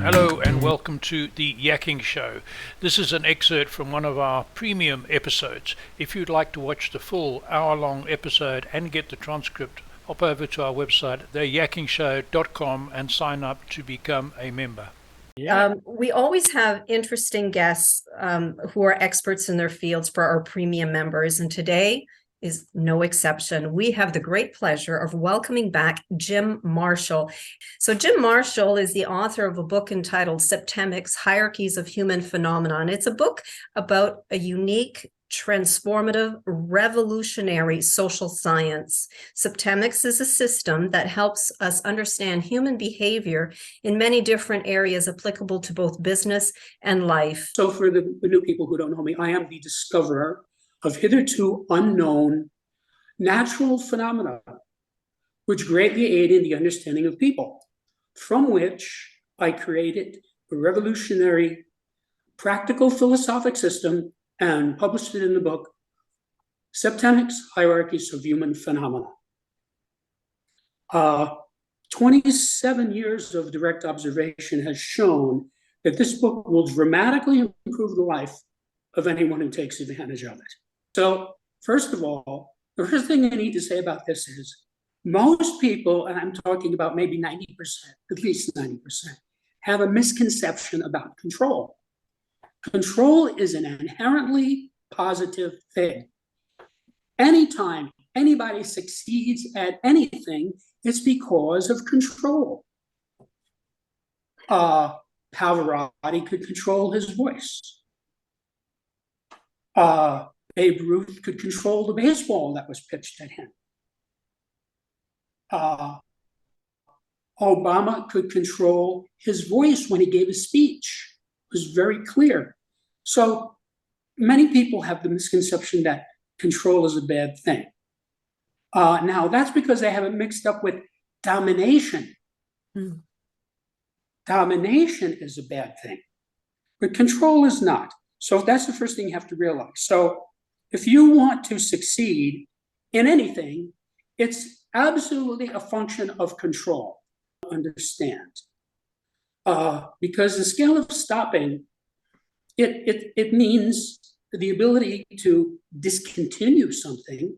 Hello and welcome to the Yakking Show. This is an excerpt from one of our premium episodes. If you'd like to watch the full hour-long episode and get the transcript, hop over to our website, theyakkingshow.com, and sign up to become a member. We always have interesting guests who are experts in their fields for our premium members, and today is no exception. We have the great pleasure of welcoming back Jim Marshall. So Jim Marshall is the author of a book entitled Septemics, Hierarchies of Human Phenomenon. It's a book about a unique, transformative, revolutionary social science. Septemics is a system that helps us understand human behavior in many different areas applicable to both business and life. So for the new people who don't know me, I am the discoverer of hitherto unknown natural phenomena, which greatly aid in the understanding of people, from which I created a revolutionary practical philosophic system and published it in the book, Septemics, Hierarchies of Human Phenomena. 27 years of direct observation has shown that this book will dramatically improve the life of anyone who takes advantage of it. So, first of all, the first thing I need to say about this is most people, and I'm talking about maybe 90%, at least 90%, have a misconception about control. Control is an inherently positive thing. Anytime anybody succeeds at anything, it's because of control. Pavarotti could control his voice. Babe Ruth could control the baseball that was pitched at him. Obama could control his voice when he gave a speech. It was very clear. So many people have the misconception that control is a bad thing. Now, that's because they have it mixed up with domination. Domination is a bad thing, but control is not. So that's the first thing you have to realize. So if you want to succeed in anything, it's absolutely a function of control. Understand. Because the scale of stopping, it means the ability to discontinue something,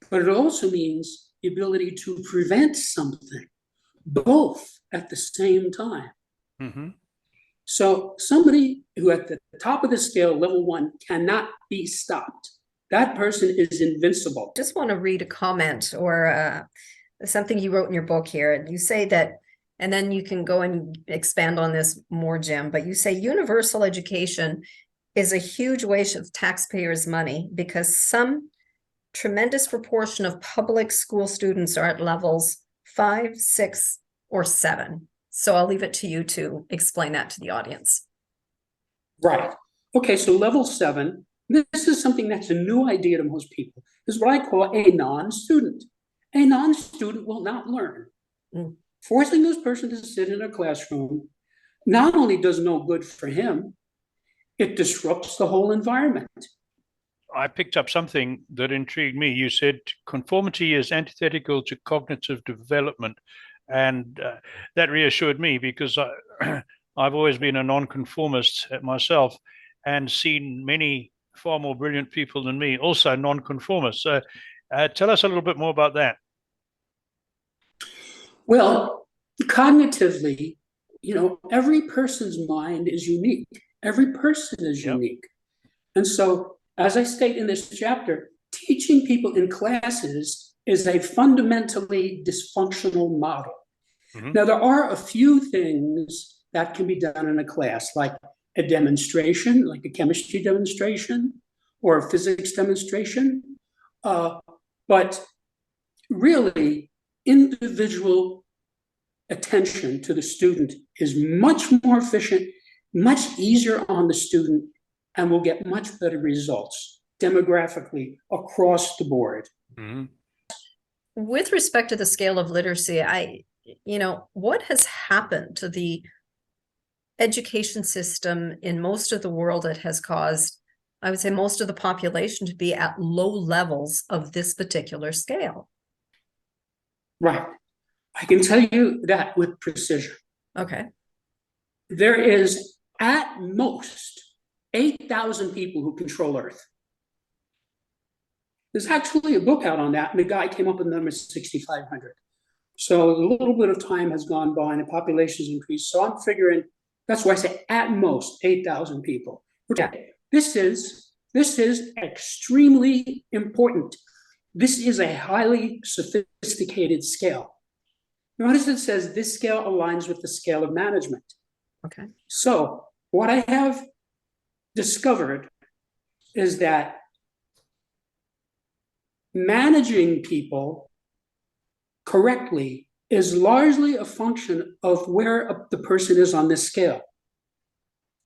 but it also means the ability to prevent something, both at the same time. Mm-hmm. So somebody who at the top of the scale, level 1, cannot be stopped. That person is invincible. Just want to read a comment or something you wrote in your book here. You say that, and then you can go and expand on this more, Jim, but you say universal education is a huge waste of taxpayers' money because some tremendous proportion of public school students are at levels 5, 6, or 7. So I'll leave it to you to explain that to the audience. Right. Okay, so level 7, this is something that's a new idea to most people. This is what I call a non-student. A non-student will not learn. Forcing this person to sit in a classroom not only does no good for him, it disrupts the whole environment. I picked up something that intrigued me. You said conformity is antithetical to cognitive development. And that reassured me because I've always been a nonconformist myself and seen many far more brilliant people than me, also nonconformists. So tell us a little bit more about that. Well, cognitively, every person's mind is unique. Every person is unique. And so, as I state in this chapter, teaching people in classes is a fundamentally dysfunctional model. Mm-hmm. Now, there are a few things that can be done in a class, like a demonstration, like a chemistry demonstration or a physics demonstration. But really, individual attention to the student is much more efficient, much easier on the student, and will get much better results demographically across the board. Mm-hmm. With respect to the scale of literacy, what has happened to the education system in most of the world that has caused, I would say, most of the population to be at low levels of this particular scale? Right. I can tell you that with precision. Okay. there is at most 8,000 people who control Earth. There's actually a book out on that, and the guy came up with the number 6,500. So a little bit of time has gone by and the population's increased. So I'm figuring, that's why I say at most 8,000 people. Okay. This is extremely important. This is a highly sophisticated scale. Notice it says this scale aligns with the scale of management. Okay. So what I have discovered is that managing people correctly is largely a function of where the person is on this scale.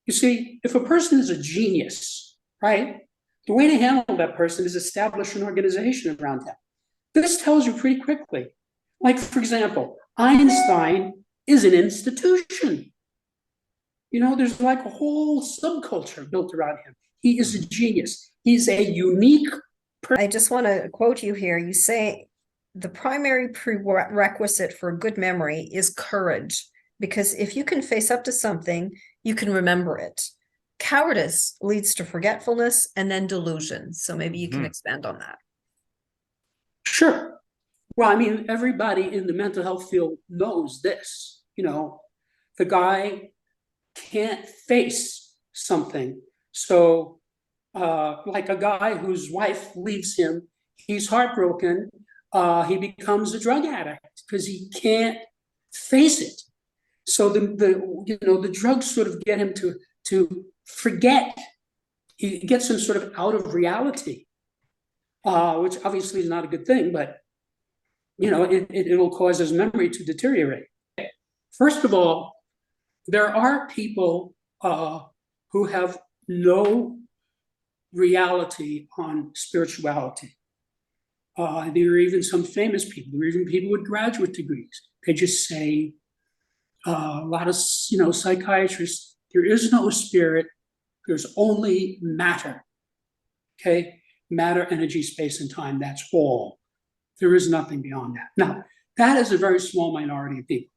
You see, if a person is a genius, right, the way to handle that person is establish an organization around him. This tells you pretty quickly. Like, for example, Einstein is an institution. You know, there's like a whole subculture built around him. He is a genius. He's a unique person. I just want to quote you here. You say, the primary prerequisite for good memory is courage, because if you can face up to something, you can remember it. Cowardice leads to forgetfulness and then delusion. So maybe you can expand on that. Sure. Well, I mean, everybody in the mental health field knows this. You know, the guy can't face something. So, like a guy whose wife leaves him, he's heartbroken. He becomes a drug addict because he can't face it. So the drugs sort of get him to forget. He gets him sort of out of reality, which obviously is not a good thing, but you know, it'll cause his memory to deteriorate. First of all, there are people who have no reality on spirituality. There are even some famous people. There are even people with graduate degrees. They just say, a lot of psychiatrists, there is no spirit. There's only matter. Okay, matter, energy, space, and time. That's all. There is nothing beyond that. Now, that is a very small minority of people.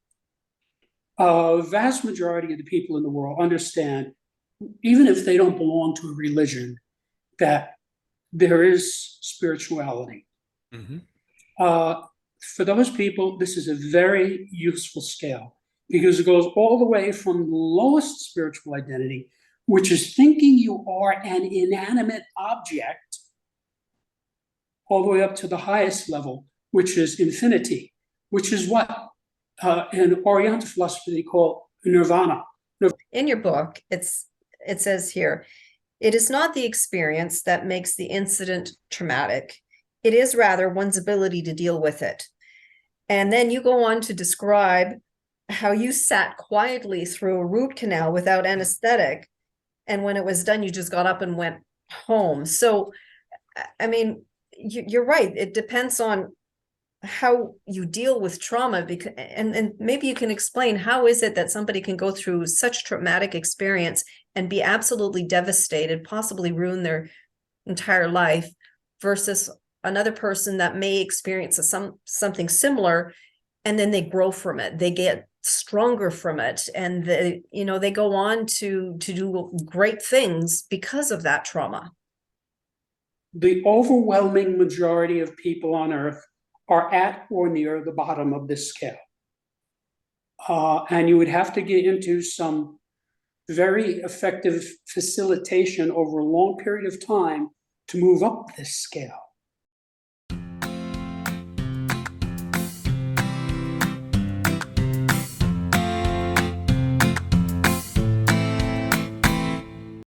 A vast majority of the people in the world understand, even if they don't belong to a religion, that there is spirituality. Mm-hmm. For those people, this is a very useful scale because it goes all the way from the lowest spiritual identity, which is thinking you are an inanimate object, all the way up to the highest level, which is infinity, which is what in Oriental philosophy they call nirvana. In your book, it says here, it is not the experience that makes the incident traumatic. It is rather one's ability to deal with it. And then you go on to describe how you sat quietly through a root canal without anesthetic. And when it was done, you just got up and went home. So, I mean, you're right. It depends on how you deal with trauma, because, and maybe you can explain how is it that somebody can go through such traumatic experience and be absolutely devastated, possibly ruin their entire life, versus another person that may experience something similar, and then they grow from it, they get stronger from it, and they go on to do great things because of that trauma. The overwhelming majority of people on Earth are at or near the bottom of this scale. And you would have to get into some very effective facilitation over a long period of time to move up this scale.